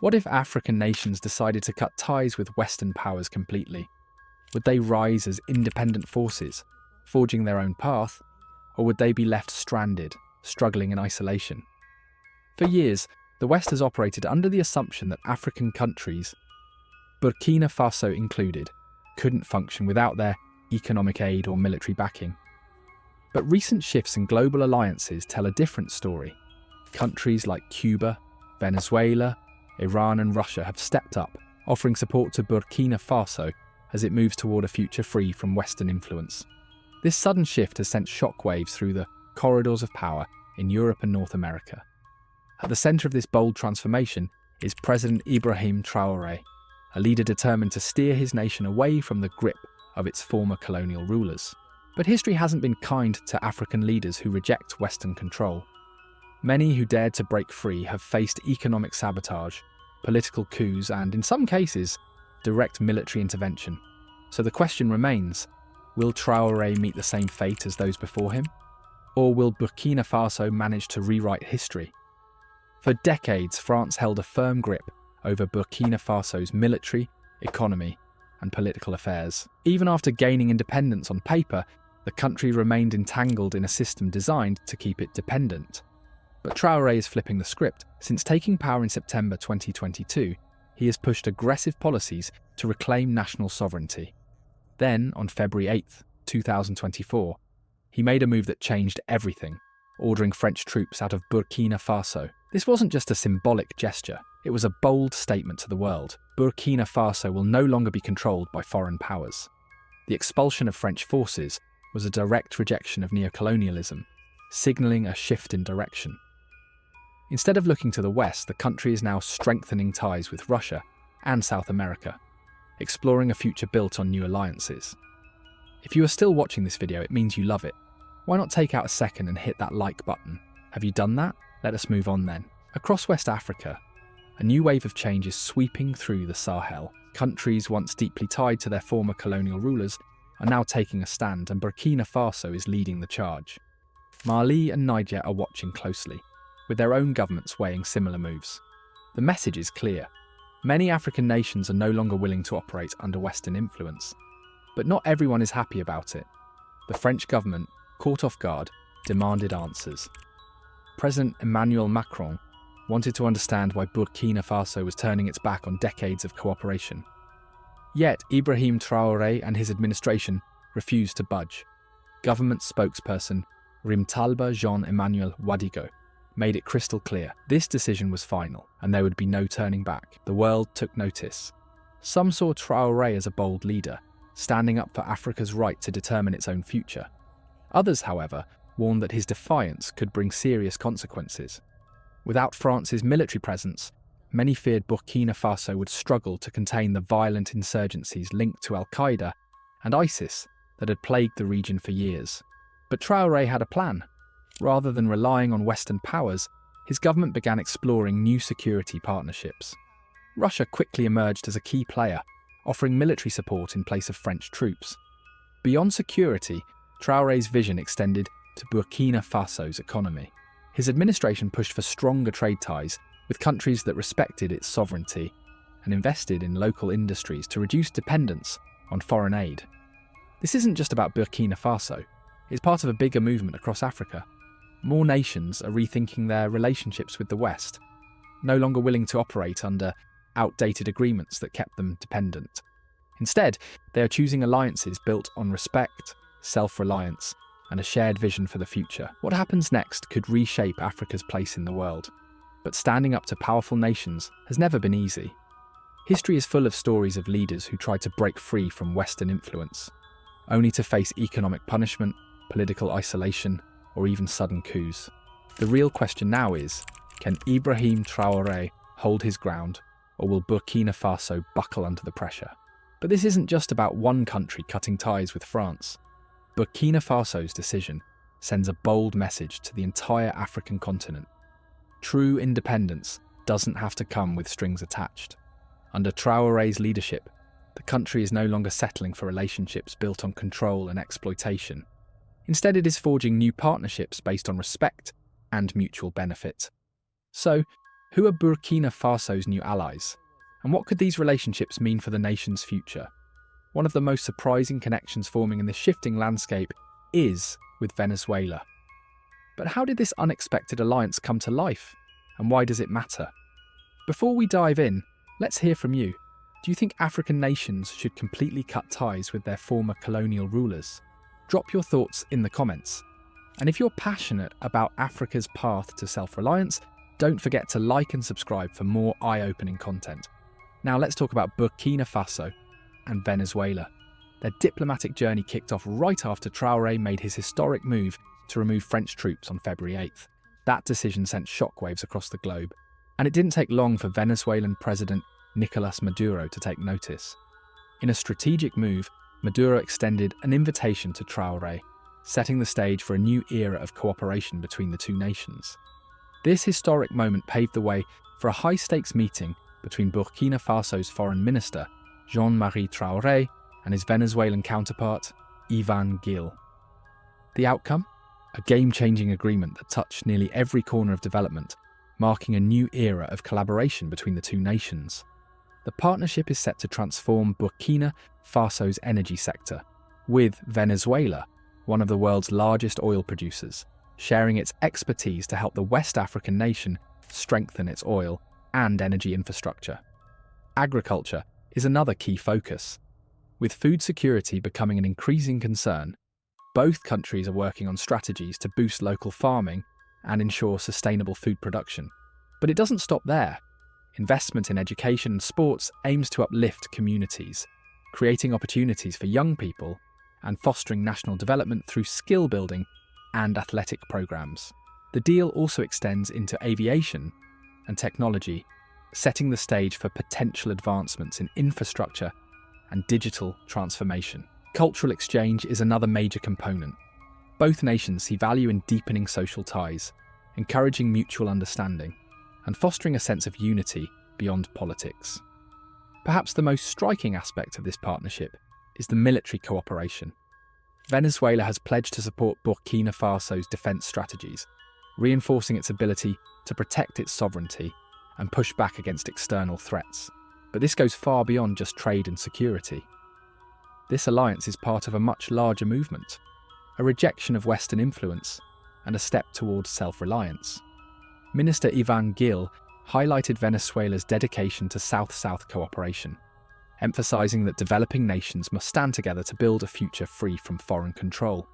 What if African nations decided to cut ties with Western powers completely? Would they rise as independent forces, forging their own path, or would they be left stranded, struggling in isolation? For years, the West has operated under the assumption that African countries, Burkina Faso included, couldn't function without their economic aid or military backing. But recent shifts in global alliances tell a different story. Countries like Cuba, Venezuela, Iran and Russia have stepped up, offering support to Burkina Faso as it moves toward a future free from Western influence. This sudden shift has sent shockwaves through the corridors of power in Europe and North America. At the centre of this bold transformation is President Ibrahim Traore, a leader determined to steer his nation away from the grip of its former colonial rulers. But history hasn't been kind to African leaders who reject Western control. Many who dared to break free have faced economic sabotage, political coups, and, in some cases, direct military intervention. So the question remains, will Traoré meet the same fate as those before him? Or will Burkina Faso manage to rewrite history? For decades, France held a firm grip over Burkina Faso's military, economy, and political affairs. Even after gaining independence on paper, the country remained entangled in a system designed to keep it dependent. But Traoré is flipping the script. Since taking power in September 2022, he has pushed aggressive policies to reclaim national sovereignty. Then, on February 8, 2024, he made a move that changed everything, ordering French troops out of Burkina Faso. This wasn't just a symbolic gesture, it was a bold statement to the world. Burkina Faso will no longer be controlled by foreign powers. The expulsion of French forces was a direct rejection of neocolonialism, signalling a shift in direction. Instead of looking to the West, the country is now strengthening ties with Russia and South America, exploring a future built on new alliances. If you are still watching this video, it means you love it. Why not take out a second and hit that like button? Have you done that? Let us move on then. Across West Africa, a new wave of change is sweeping through the Sahel. Countries once deeply tied to their former colonial rulers are now taking a stand, and Burkina Faso is leading the charge. Mali and Niger are watching closely, with their own governments weighing similar moves. The message is clear. Many African nations are no longer willing to operate under Western influence. But not everyone is happy about it. The French government, caught off guard, demanded answers. President Emmanuel Macron wanted to understand why Burkina Faso was turning its back on decades of cooperation. Yet Ibrahim Traore and his administration refused to budge. Government spokesperson Rimtalba Jean-Emmanuel Wadigo made it crystal clear this decision was final and there would be no turning back. The world took notice. Some saw Traore as a bold leader, standing up for Africa's right to determine its own future. Others, however, warned that his defiance could bring serious consequences. Without France's military presence, many feared Burkina Faso would struggle to contain the violent insurgencies linked to Al-Qaeda and ISIS that had plagued the region for years. But Traoré had a plan. Rather than relying on Western powers, his government began exploring new security partnerships. Russia quickly emerged as a key player, offering military support in place of French troops. Beyond security, Traoré's vision extended to Burkina Faso's economy. His administration pushed for stronger trade ties with countries that respected its sovereignty and invested in local industries to reduce dependence on foreign aid. This isn't just about Burkina Faso, it's part of a bigger movement across Africa. More nations are rethinking their relationships with the West, no longer willing to operate under outdated agreements that kept them dependent. Instead, they are choosing alliances built on respect, self-reliance, and a shared vision for the future. What happens next could reshape Africa's place in the world. But standing up to powerful nations has never been easy. History is full of stories of leaders who tried to break free from Western influence, only to face economic punishment, political isolation, or even sudden coups. The real question now is, can Ibrahim Traore hold his ground, or will Burkina Faso buckle under the pressure? But this isn't just about one country cutting ties with France. Burkina Faso's decision sends a bold message to the entire African continent. True independence doesn't have to come with strings attached. Under Traoré's leadership, the country is no longer settling for relationships built on control and exploitation. Instead, it is forging new partnerships based on respect and mutual benefit. So, Who are Burkina Faso's new allies? And what could these relationships mean for the nation's future? One of the most surprising connections forming in this shifting landscape is with Venezuela. But how did this unexpected alliance come to life? And why does it matter? Before we dive in, let's hear from you. Do you think African nations should completely cut ties with their former colonial rulers? Drop your thoughts in the comments. And if you're passionate about Africa's path to self-reliance, don't forget to like and subscribe for more eye-opening content. Now let's talk about Burkina Faso and Venezuela. Their diplomatic journey kicked off right after Traore made his historic move to remove French troops on February 8th. That decision sent shockwaves across the globe. And it didn't take long for Venezuelan President Nicolas Maduro to take notice. In a strategic move, Maduro extended an invitation to Traore, setting the stage for a new era of cooperation between the two nations. This historic moment paved the way for a high-stakes meeting between Burkina Faso's foreign minister, Jean-Marie Traore, and his Venezuelan counterpart, Ibrahim Traore. The outcome? A game-changing agreement that touched nearly every corner of development, marking a new era of collaboration between the two nations. The partnership is set to transform Burkina Faso's energy sector, with Venezuela, one of the world's largest oil producers, sharing its expertise to help the West African nation strengthen its oil and energy infrastructure. Agriculture is another key focus. With food security becoming an increasing concern, both countries are working on strategies to boost local farming and ensure sustainable food production. But it doesn't stop there. Investment in education and sports aims to uplift communities, creating opportunities for young people and fostering national development through skill building and athletic programs. The deal also extends into aviation and technology, setting the stage for potential advancements in infrastructure and digital transformation. Cultural exchange is another major component. Both nations see value in deepening social ties, encouraging mutual understanding, and fostering a sense of unity beyond politics. Perhaps the most striking aspect of this partnership is the military cooperation. Venezuela has pledged to support Burkina Faso's defence strategies, reinforcing its ability to protect its sovereignty and push back against external threats. But this goes far beyond just trade and security. This alliance is part of a much larger movement, a rejection of Western influence and a step towards self-reliance. Minister Ibrahim Traore highlighted Venezuela's dedication to South-South cooperation, emphasising that developing nations must stand together to build a future free from foreign control.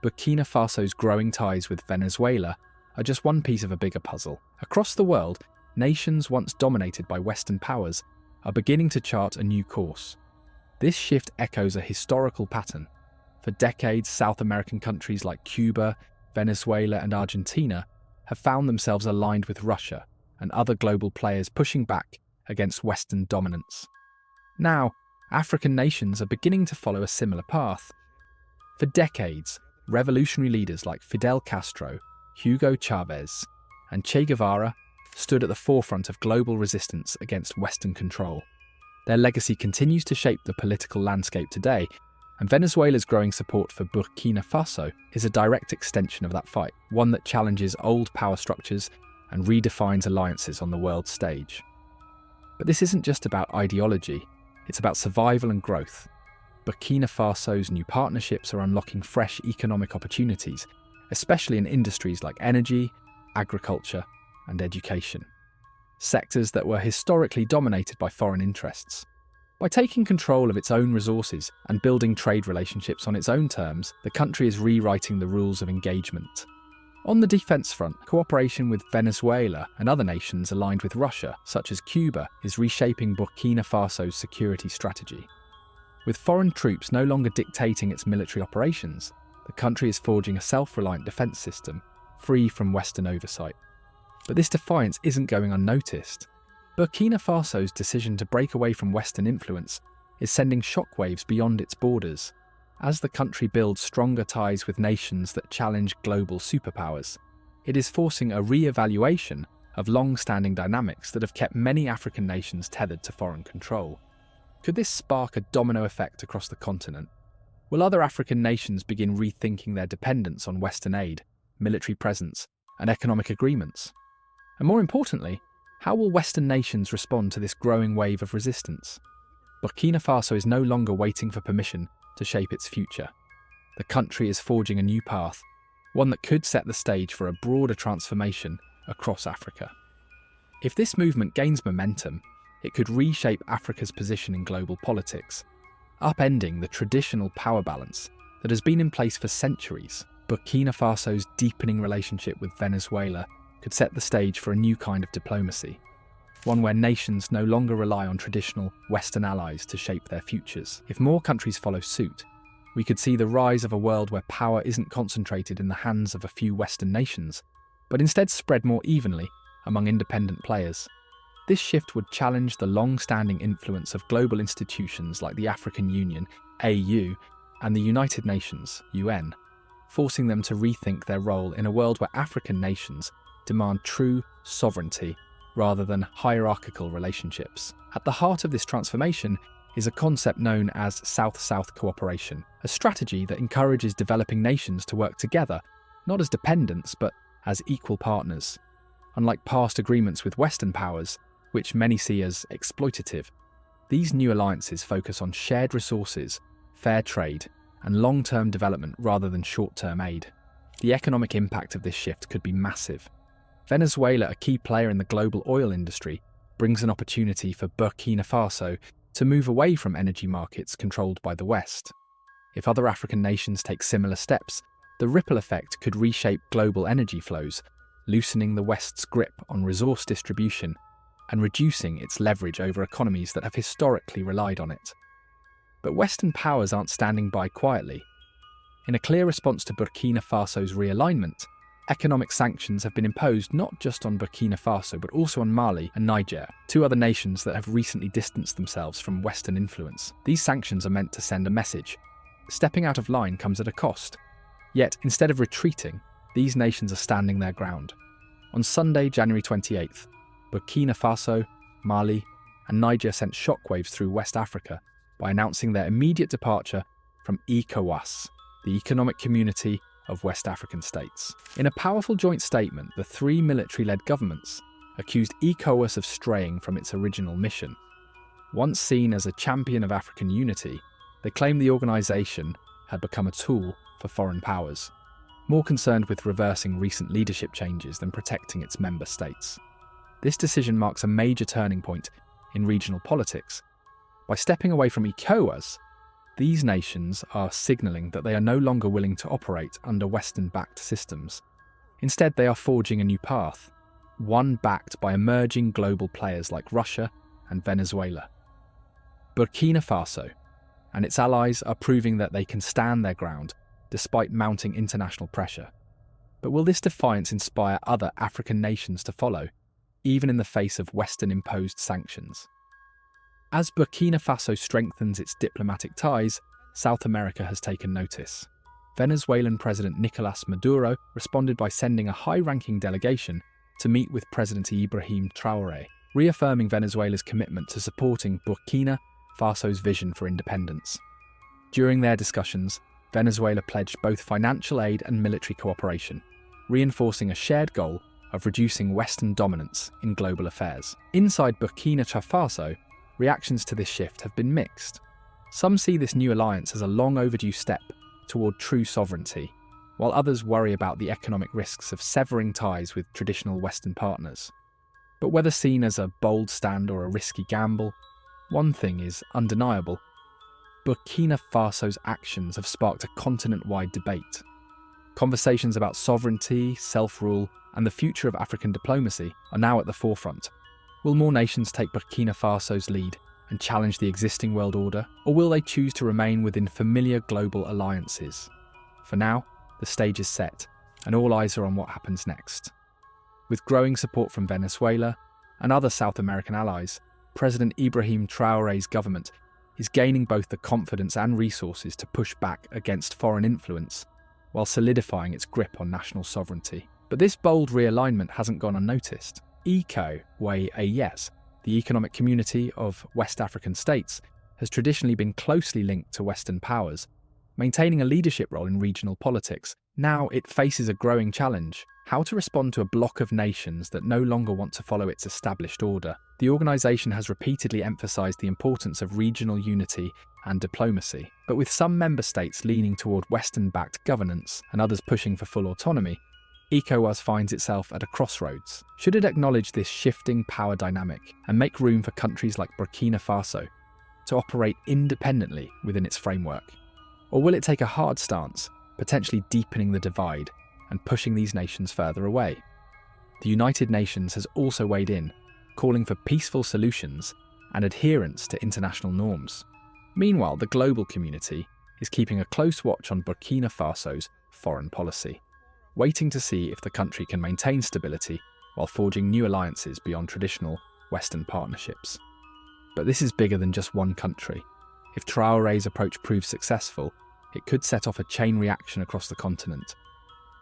Burkina Faso's growing ties with Venezuela are just one piece of a bigger puzzle. Across the world, nations once dominated by Western powers are beginning to chart a new course. This shift echoes a historical pattern. For decades, South American countries like Cuba, Venezuela, and Argentina have found themselves aligned with Russia and other global players pushing back against Western dominance. Now, African nations are beginning to follow a similar path. For decades, revolutionary leaders like Fidel Castro, Hugo Chavez, and Che Guevara stood at the forefront of global resistance against Western control. Their legacy continues to shape the political landscape today, and Venezuela's growing support for Burkina Faso is a direct extension of that fight, one that challenges old power structures and redefines alliances on the world stage. But this isn't just about ideology, it's about survival and growth. Burkina Faso's new partnerships are unlocking fresh economic opportunities, especially in industries like energy, agriculture, and education, sectors that were historically dominated by foreign interests. By taking control of its own resources and building trade relationships on its own terms, the country is rewriting the rules of engagement. On the defence front, cooperation with Venezuela and other nations aligned with Russia, such as Cuba, is reshaping Burkina Faso's security strategy. With foreign troops no longer dictating its military operations, the country is forging a self-reliant defence system, free from Western oversight. But this defiance isn't going unnoticed. Burkina Faso's decision to break away from Western influence is sending shockwaves beyond its borders. As the country builds stronger ties with nations that challenge global superpowers, it is forcing a re-evaluation of long-standing dynamics that have kept many African nations tethered to foreign control. Could this spark a domino effect across the continent? Will other African nations begin rethinking their dependence on Western aid, military presence, and economic agreements? And more importantly, How will Western nations respond to this growing wave of resistance? Burkina Faso is no longer waiting for permission to shape its future. The country is forging a new path, one that could set the stage for a broader transformation across Africa. If this movement gains momentum, it could reshape Africa's position in global politics, upending the traditional power balance that has been in place for centuries. Burkina Faso's deepening relationship with Venezuela could set the stage for a new kind of diplomacy, one where nations no longer rely on traditional Western allies to shape their futures. If more countries follow suit, we could see the rise of a world where power isn't concentrated in the hands of a few Western nations, but instead spread more evenly among independent players. This shift would challenge the long-standing influence of global institutions like the African Union, AU, and the United Nations, UN, forcing them to rethink their role in a world where African nations demand true sovereignty rather than hierarchical relationships. At the heart of this transformation is a concept known as South-South cooperation, a strategy that encourages developing nations to work together, not as dependents, but as equal partners. Unlike past agreements with Western powers, which many see as exploitative, these new alliances focus on shared resources, fair trade, and long-term development rather than short-term aid. The economic impact of this shift could be massive. Venezuela, a key player in the global oil industry, brings an opportunity for Burkina Faso to move away from energy markets controlled by the West. If other African nations take similar steps, the ripple effect could reshape global energy flows, loosening the West's grip on resource distribution and reducing its leverage over economies that have historically relied on it. But Western powers aren't standing by quietly. In a clear response to Burkina Faso's realignment, economic sanctions have been imposed not just on Burkina Faso but also on Mali and Niger, two other nations that have recently distanced themselves from Western influence. These sanctions are meant to send a message. Stepping out of line comes at a cost. Yet, instead of retreating, these nations are standing their ground. On Sunday, January 28th, Burkina Faso, Mali, and Niger sent shockwaves through West Africa by announcing their immediate departure from ECOWAS, the Economic Community of West African States. In a powerful joint statement, the three military-led governments accused ECOWAS of straying from its original mission. Once seen as a champion of African unity, they claimed the organisation had become a tool for foreign powers, more concerned with reversing recent leadership changes than protecting its member states. This decision marks a major turning point in regional politics. By stepping away from ECOWAS, these nations are signalling that they are no longer willing to operate under Western-backed systems. Instead, they are forging a new path, one backed by emerging global players like Russia and Venezuela. Burkina Faso and its allies are proving that they can stand their ground despite mounting international pressure. But will this defiance inspire other African nations to follow, even in the face of Western-imposed sanctions? As Burkina Faso strengthens its diplomatic ties, South America has taken notice. Venezuelan President Nicolás Maduro responded by sending a high-ranking delegation to meet with President Ibrahim Traore, reaffirming Venezuela's commitment to supporting Burkina Faso's vision for independence. During their discussions, Venezuela pledged both financial aid and military cooperation, reinforcing a shared goal of reducing Western dominance in global affairs. Inside Burkina Faso, reactions to this shift have been mixed. Some see this new alliance as a long overdue step toward true sovereignty, while others worry about the economic risks of severing ties with traditional Western partners. But whether seen as a bold stand or a risky gamble, one thing is undeniable. Burkina Faso's actions have sparked a continent-wide debate. Conversations about sovereignty, self-rule, and the future of African diplomacy are now at the forefront. Will more nations take Burkina Faso's lead and challenge the existing world order, or will they choose to remain within familiar global alliances? For now, the stage is set, and all eyes are on what happens next. With growing support from Venezuela and other South American allies, President Ibrahim Traore's government is gaining both the confidence and resources to push back against foreign influence while solidifying its grip on national sovereignty. But this bold realignment hasn't gone unnoticed. ECOWAS, the Economic Community of West African States, has traditionally been closely linked to Western powers, maintaining a leadership role in regional politics Now it faces a growing challenge: how to respond to a bloc of nations that no longer want to follow its established order. The organisation has repeatedly emphasised the importance of regional unity and diplomacy, but with some member states leaning toward Western-backed governance and others pushing for full autonomy, ECOWAS finds itself at a crossroads. Should it acknowledge this shifting power dynamic and make room for countries like Burkina Faso to operate independently within its framework? Or will it take a hard stance, potentially deepening the divide and pushing these nations further away? The United Nations has also weighed in, calling for peaceful solutions and adherence to international norms. Meanwhile, the global community is keeping a close watch on Burkina Faso's foreign policy, waiting to see if the country can maintain stability while forging new alliances beyond traditional Western partnerships. But this is bigger than just one country. If Traore's approach proves successful, it could set off a chain reaction across the continent.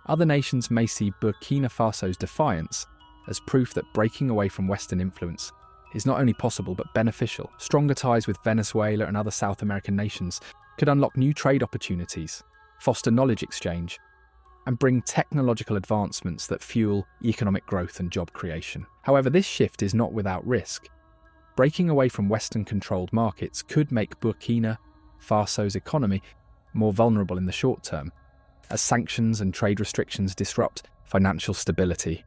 Other nations may see Burkina Faso's defiance as proof that breaking away from Western influence is not only possible but beneficial. Stronger ties with Venezuela and other South American nations could unlock new trade opportunities, foster knowledge exchange, and bring technological advancements that fuel economic growth and job creation. However, this shift is not without risk. Breaking away from Western-controlled markets could make Burkina Faso's economy more vulnerable in the short term, as sanctions and trade restrictions disrupt financial stability.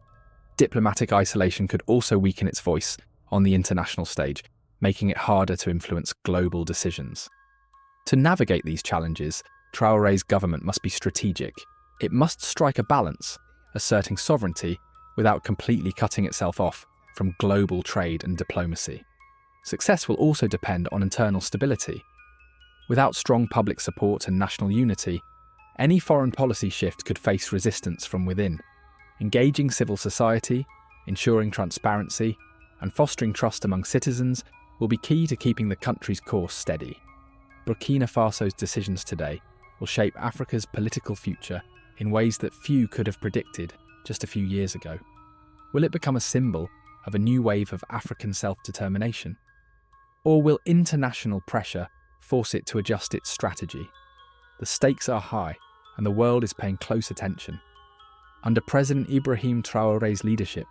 Diplomatic isolation could also weaken its voice on the international stage, making it harder to influence global decisions. To navigate these challenges, Traore's government must be strategic. It must strike a balance, asserting sovereignty without completely cutting itself off from global trade and diplomacy. Success will also depend on internal stability. Without strong public support and national unity, any foreign policy shift could face resistance from within. Engaging civil society, ensuring transparency, and fostering trust among citizens will be key to keeping the country's course steady. Burkina Faso's decisions today will shape Africa's political future in ways that few could have predicted just a few years ago. Will it become a symbol of a new wave of African self-determination? Or will international pressure force it to adjust its strategy? The stakes are high, and the world is paying close attention. Under President Ibrahim Traore's leadership,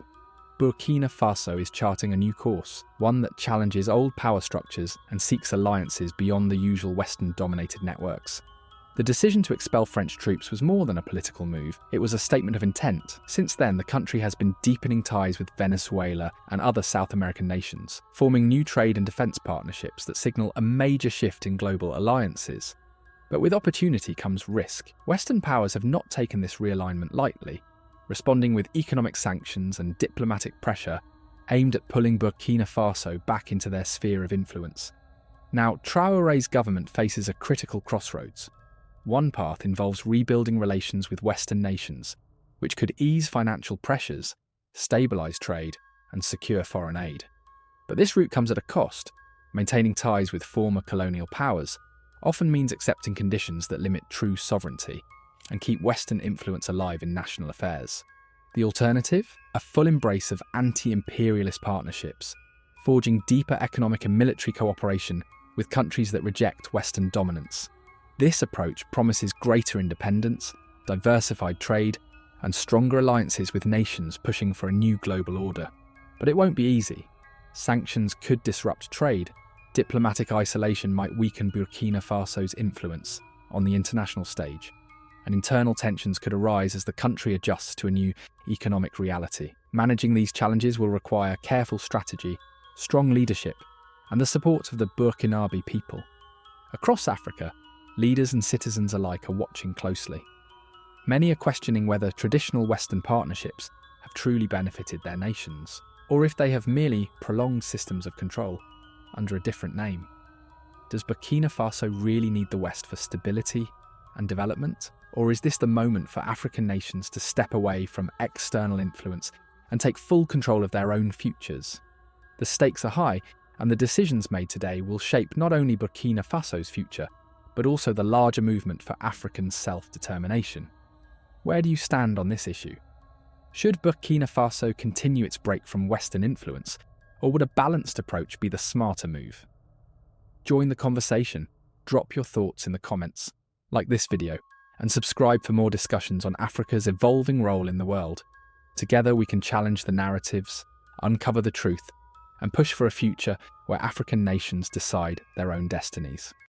Burkina Faso is charting a new course, one that challenges old power structures and seeks alliances beyond the usual Western-dominated networks. The decision to expel French troops was more than a political move, it was a statement of intent. Since then, the country has been deepening ties with Venezuela and other South American nations, forming new trade and defence partnerships that signal a major shift in global alliances. But with opportunity comes risk. Western powers have not taken this realignment lightly, responding with economic sanctions and diplomatic pressure aimed at pulling Burkina Faso back into their sphere of influence. Now, Traore's government faces a critical crossroads. One path involves rebuilding relations with Western nations, which could ease financial pressures, stabilise trade, and secure foreign aid. But this route comes at a cost. Maintaining ties with former colonial powers often means accepting conditions that limit true sovereignty and keep Western influence alive in national affairs. The alternative? A full embrace of anti-imperialist partnerships, forging deeper economic and military cooperation with countries that reject Western dominance. This approach promises greater independence, diversified trade, and stronger alliances with nations pushing for a new global order. But it won't be easy. Sanctions could disrupt trade. Diplomatic isolation might weaken Burkina Faso's influence on the international stage, and internal tensions could arise as the country adjusts to a new economic reality. Managing these challenges will require careful strategy, strong leadership, and the support of the Burkinabe people. Across Africa, leaders and citizens alike are watching closely. Many are questioning whether traditional Western partnerships have truly benefited their nations, or if they have merely prolonged systems of control under a different name. Does Burkina Faso really need the West for stability and development? Or is this the moment for African nations to step away from external influence and take full control of their own futures? The stakes are high, and the decisions made today will shape not only Burkina Faso's future, but also the larger movement for African self-determination. Where do you stand on this issue? Should Burkina Faso continue its break from Western influence, or would a balanced approach be the smarter move? Join the conversation, drop your thoughts in the comments, like this video, and subscribe for more discussions on Africa's evolving role in the world. Together we can challenge the narratives, uncover the truth, and push for a future where African nations decide their own destinies.